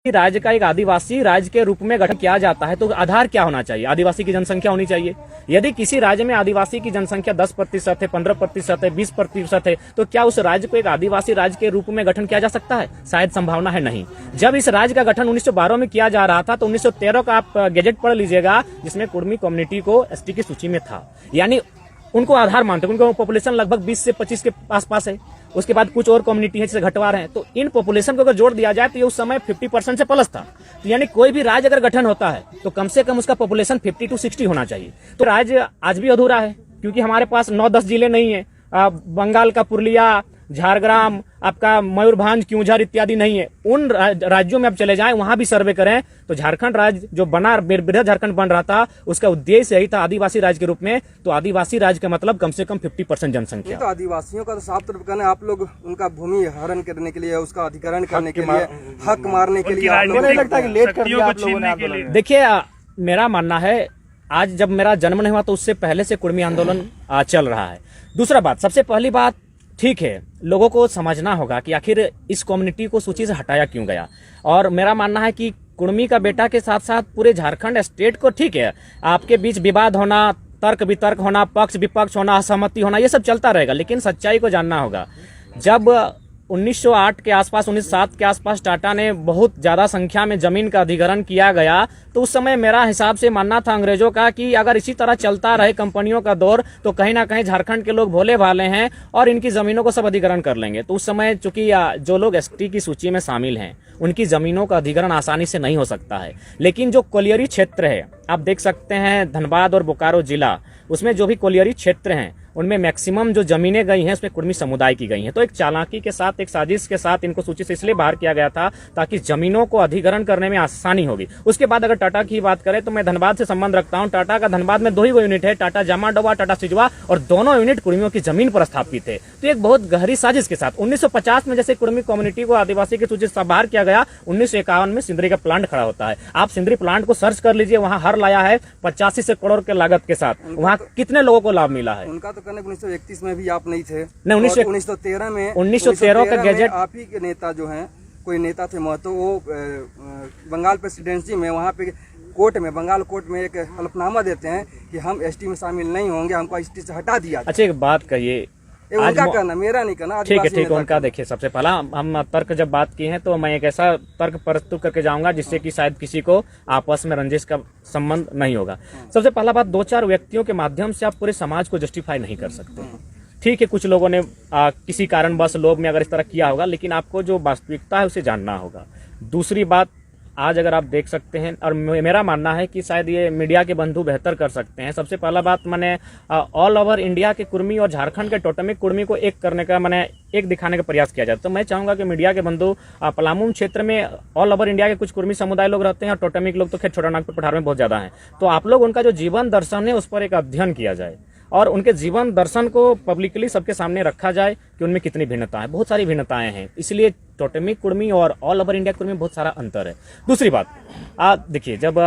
राज्य का एक आदिवासी राज्य के रूप में गठन किया जाता है तो आधार क्या होना चाहिए? आदिवासी की जनसंख्या होनी चाहिए। यदि किसी राज्य में आदिवासी की जनसंख्या 10% है, 15% है, 20% है, तो क्या उस राज्य को एक आदिवासी राज्य के रूप में गठन किया जा सकता है? शायद संभावना है नहीं। जब इस राज्य का गठन 1912 में किया जा रहा था तो 1913 का आप गैजेट पढ़ लीजिएगा, जिसमें कुर्मी कम्युनिटी को एसटी की सूची में था। यानी उनको आधार मानते, उनका पॉपुलेशन लगभग 20 से 25 के आसपास है। उसके बाद कुछ और कम्युनिटी है जैसे घटवार है, तो इन पॉपुलेशन को अगर जोड़ दिया जाए तो ये उस समय 50% से प्लस था। तो यानी कोई भी राज्य अगर गठन होता है तो कम से कम उसका पॉपुलेशन 50 to 60 होना चाहिए। तो राज्य आज भी अधूरा है क्योंकि हमारे पास 9-10 जिले नहीं है। बंगाल का पुरुलिया, झारग्राम, आपका मयूरभंज, क्योंझर इत्यादि नहीं है। उन राज्यों में आप चले जाएं, वहां भी सर्वे करें तो झारखंड राज्य जो बना, बृहद झारखंड बन रहा था, उसका उद्देश्य यही था आदिवासी राज्य के रूप में। तो आदिवासी राज्य का मतलब कम से कम 50% जनसंख्या। तो आदिवासियों का तो साफ तौर पर कहना है, आप लोग उनका भूमि हरण करने के लिए, उसका अधिकरण करने के लिए, हक मारने के लिए नहीं लगता कि लेट कर दिया आप लोगों ने? देखिए, मेरा मानना है आज जब मेरा जन्म नहीं हुआ तो उससे पहले से कुर्मी आंदोलन चल रहा है। दूसरा बात, सबसे पहली बात, ठीक है, लोगों को समझना होगा कि आखिर इस कम्युनिटी को सूची से हटाया क्यों गया। और मेरा मानना है कि कुर्मी का बेटा के साथ साथ पूरे झारखंड स्टेट को, ठीक है, आपके बीच विवाद होना, तर्क वितर्क होना, पक्ष विपक्ष होना, असहमति होना, ये सब चलता रहेगा, लेकिन सच्चाई को जानना होगा। जब 1908 के आसपास, 1907 के आसपास टाटा ने बहुत ज्यादा संख्या में जमीन का अधिग्रहण किया गया, तो उस समय मेरा हिसाब से मानना था अंग्रेजों का कि अगर इसी तरह चलता रहे कंपनियों का दौर तो कहीं ना कहीं झारखंड के लोग भोले भाले हैं और इनकी जमीनों को सब अधिग्रहण कर लेंगे। तो उस समय चूंकि जो लोग एसटी की सूची में शामिल हैं उनकी जमीनों का अधिग्रहण आसानी से नहीं हो सकता है। लेकिन जो कोलियरी क्षेत्र है, आप देख सकते हैं धनबाद और बोकारो जिला, उसमें जो भी कोलियरी क्षेत्र हैं उनमें मैक्सिमम जो जमीनें गई हैं उसमें कुर्मी समुदाय की गई हैं। तो एक चालाकी के साथ, एक साजिश के साथ इनको सूची से इसलिए बाहर किया गया था ताकि जमीनों को अधिग्रहण करने में आसानी होगी। उसके बाद अगर टाटा की बात करें तो मैं धनबाद से संबंध रखता हूं। टाटा का धनबाद में 2 ही यूनिट है, टाटा जामाडोवा, टाटा सिजवा, और दोनों यूनिट कुर्मियों की जमीन पर स्थापित है। तो एक बहुत गहरी साजिश के साथ 1950 में जैसे कुर्मी कम्युनिटी को आदिवासी की सूची से बाहर किया गया, 1951 में सिंदरी का प्लांट खड़ा होता है। आप सिंदरी प्लांट को सर्च कर लीजिए, वहां हर लाया है 85 से करोड़ के लागत के साथ। वहां कितने लोगों को लाभ मिला है? उनका तो कहने 1931 में भी आप नहीं थे। नहीं, 1913 में 1913 का गैजेट आप ही के नेता जो हैं, कोई नेता थे महतो, वो बंगाल प्रेसिडेंसी में वहाँ पे कोर्ट में, बंगाल कोर्ट में एक हलफनामा देते हैं कि हम एसटी में शामिल नहीं होंगे, हमको एसटी से हटा दिया। अच्छा, एक बात कहिए, उनका कहना, मेरा नहीं कहना। ठीक है, ठीक है, उनका। देखिए, सबसे पहला हम तर्क जब बात की है तो मैं एक ऐसा तर्क प्रस्तुत करके जाऊंगा जिससे कि शायद किसी को आपस में रंजिश का संबंध नहीं होगा। सबसे पहला बात, 2-4 व्यक्तियों के माध्यम से आप पूरे समाज को जस्टिफाई नहीं कर सकते। ठीक है, कुछ लोगों ने किसी कारणवश लोभ में अगर इस तरह किया होगा, लेकिन आपको जो वास्तविकता है उसे जानना होगा। दूसरी बात, आज अगर आप देख सकते हैं, और मेरा मानना है कि शायद ये मीडिया के बंधु बेहतर कर सकते हैं। सबसे पहला बात, मैंने ऑल ओवर इंडिया के कुर्मी और झारखंड के टोटमिक कुर्मी को एक करने का, मैंने एक दिखाने का प्रयास किया जाए। तो मैं चाहूंगा कि मीडिया के बंधु, पलामू क्षेत्र में ऑल ओवर इंडिया के कुछ कुर्मी समुदाय लोग रहते हैं और टोटमिक लोग तो खैर छोटा नागपुर पठार में बहुत ज्यादा हैं। तो आप लोग उनका जो जीवन दर्शन है उस पर एक अध्ययन किया जाए और उनके जीवन दर्शन को पब्लिकली सबके सामने रखा जाए कि उनमें कितनी भिन्नता है। बहुत सारी भिन्नताएं हैं, इसलिए टोटेमिक कुर्मी और ऑल ओवर इंडिया कुर्मी में बहुत सारा अंतर है। दूसरी बात, देखिए, जब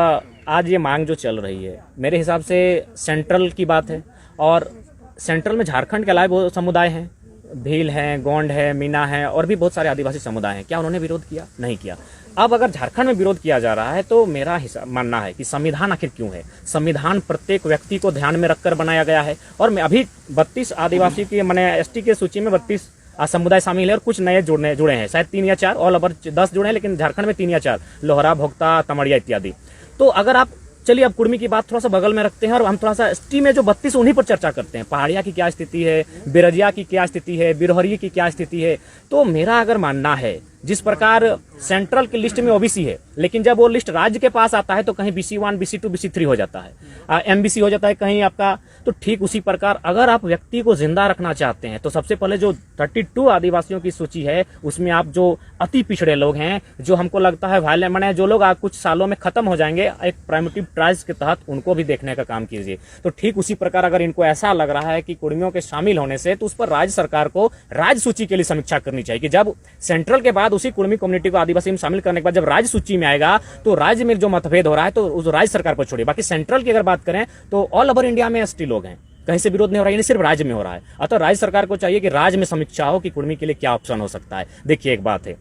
आज ये मांग जो चल रही है, मेरे हिसाब से सेंट्रल की बात है, और सेंट्रल में झारखंड के अलावा बहुत समुदाय हैं, भील हैं, गोंड है, मीना है, और भी बहुत सारे आदिवासी समुदाय हैं। क्या उन्होंने विरोध किया? नहीं किया। अब अगर झारखंड में विरोध किया जा रहा है तो मेरा मानना है कि संविधान आखिर क्यों है? संविधान प्रत्येक व्यक्ति को ध्यान में रखकर बनाया गया है, और मैं अभी 32 आदिवासी की, मैंने एसटी के सूची में 32 समुदाय शामिल है और कुछ नए जुड़े हैं, शायद 3 या 4, ऑल ओवर 10 जुड़े हैं, लेकिन झारखंड में 3 या 4, लोहरा, भोक्ता, तमड़िया इत्यादि। तो अगर आप, चलिए अब कुर्मी की बात थोड़ा सा बगल में रखते हैं और हम थोड़ा सा एसटी में जो 32 उन्हीं पर चर्चा करते हैं। पहाड़िया की क्या स्थिति है, बिरजिया की क्या स्थिति है, बिरहरी की क्या स्थिति है। तो मेरा अगर मानना है, जिस प्रकार सेंट्रल की लिस्ट में ओबीसी है, लेकिन जब वो लिस्ट राज्य के पास आता है तो कहीं BC1, BC2, BC3 हो जाता है, MBC हो जाता है कहीं आपका। तो ठीक उसी प्रकार अगर आप व्यक्ति को जिंदा रखना चाहते हैं तो सबसे पहले जो 32 आदिवासियों की सूची है उसमें आप जो अति पिछड़े लोग हैं, जो हमको लगता है वायलेंट, माने जो लोग कुछ सालों में खत्म हो जाएंगे, एक प्राइमेटिव ट्राइब्स के तहत उनको भी देखने का काम कीजिए। तो ठीक उसी प्रकार अगर इनको ऐसा लग रहा है कि कुर्मियों के शामिल होने से, तो उस पर राज्य सरकार को राज्य सूची के लिए समीक्षा करनी चाहिए कि जब सेंट्रल के बाद उसी कुर्मी कम्युनिटी को आदिवासी में शामिल करने के बाद जब राज्य सूची में आएगा तो राज्य में जो मतभेद हो रहा है तो उस राज्य सरकार पर छोड़िए। बाकी सेंट्रल की अगर बात करें तो ऑल ओवर इंडिया में एसटी लोग हैं, कहीं से विरोध नहीं हो रहा है, सिर्फ राज्य में हो रहा है। अतः राज्य सरकार को चाहिए कि राज्य में समीक्षा हो कि कुर्मी के लिए क्या ऑप्शन हो सकता है। देखिए, एक बात है,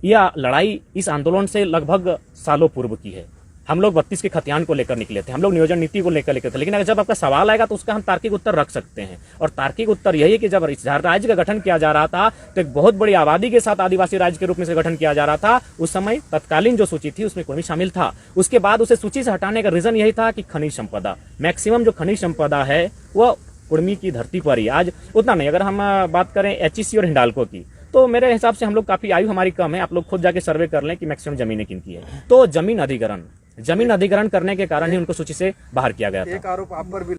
यह लड़ाई इस आंदोलन से लगभग सालों पूर्व की है। हम लोग 32 के खतियान को लेकर निकले थे, हम लोग नियोजन नीति को लेकर निकले थे, लेकिन अगर जब आपका सवाल आएगा तो उसका हम तार्किक उत्तर रख सकते हैं। और तार्किक उत्तर यही है कि जब इस राज्य का गठन किया जा रहा था तो एक बहुत बड़ी आबादी के साथ आदिवासी राज्य के रूप में से गठन किया जा रहा था। उस समय तत्कालीन जो सूची थी उसमें कुर्मी शामिल था। उसके बाद उसे सूची से हटाने का रीजन यही था कि खनिज संपदा, मैक्सिमम जो खनिज संपदा है वह कुर्मी की धरती पर ही। आज उतना नहीं, अगर हम बात करें एचईसी और हिंडाल्को की तो मेरे हिसाब से हम लोग काफी, आयु हमारी कम है, आप लोग खुद जाके सर्वे कर लें कि मैक्सिमम जमीनें किनकी है। तो जमीन अधिग्रहण करने के कारण ही उनको सूची से बाहर किया गया था। एक आरोप आप पर भी